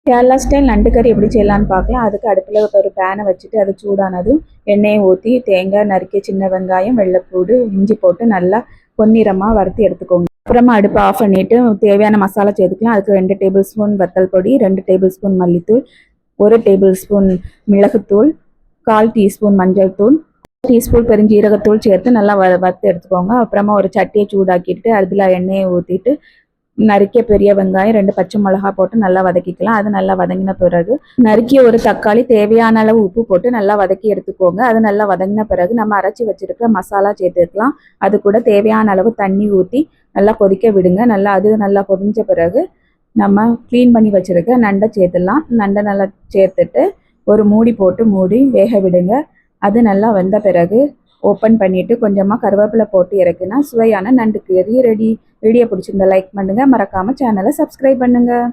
Kerala style நண்டு கறி எப்படி செய்யலான்னு பார்க்கலாம். அதுக்கு அடுப்பில் ஒரு பேனை வச்சுட்டு அது சூடானதும் எண்ணெயை ஊற்றி தேங்காய் நறுக்கிய சின்ன வெங்காயம் வெள்ளைப்பூடு இஞ்சி போட்டு நல்லா பொன்னிறமாக வறுத்து எடுத்துக்கோங்க. அப்புறமா அடுப்பை ஆஃப் பண்ணிவிட்டு தேவையான மசாலா சேர்த்துக்கலாம். அதுக்கு 2 டேபிள் ஸ்பூன் வத்தல் பொடி, 2 டேபிள் ஸ்பூன் மல்லித்தூள், 1 டேபிள் ஸ்பூன் மிளகுத்தூள், 1/4 டீஸ்பூன் மஞ்சள் தூள், டீஸ்பூன் பெருஞ்சீரகத்தூள் சேர்த்து நல்லா வறுத்து எடுத்துக்கோங்க. அப்புறமா ஒரு சட்டியை சூடாக்கிட்டு அதில் எண்ணெயை ஊற்றிட்டு நறுக்கிய பெரிய வெங்காயம் 2 பச்சை மிளகாய் போட்டு நல்லா வதக்கிக்கலாம். அது நல்லா வதங்கின பிறகு நறுக்கிய ஒரு தக்காளி தேவையான அளவு உப்பு போட்டு நல்லா வதக்கி எடுத்துக்கோங்க. அது நல்லா வதங்கின பிறகு நம்ம அரைச்சி வச்சிருக்க மசாலா சேர்த்துக்கலாம். அது கூட தேவையான அளவு தண்ணி ஊற்றி நல்லா கொதிக்க விடுங்க. நல்லா கொதிஞ்ச பிறகு நம்ம க்ளீன் பண்ணி வச்சிருக்க நண்டை சேர்த்துடலாம். நண்டை நல்லா சேர்த்துட்டு ஒரு மூடி போட்டு மூடி வேக விடுங்க. அது நல்லா வெந்த பிறகு ஓப்பன் பண்ணிவிட்டு கொஞ்சமாக கருவேப்பிலை போட்டு இறக்குனா சுவையான நண்டு கறி ரெடி. வீடியோ பிடிச்சிருந்தா லைக் பண்ணுங்கள். மறக்காமல் சேனலை சப்ஸ்கிரைப் பண்ணுங்கள்.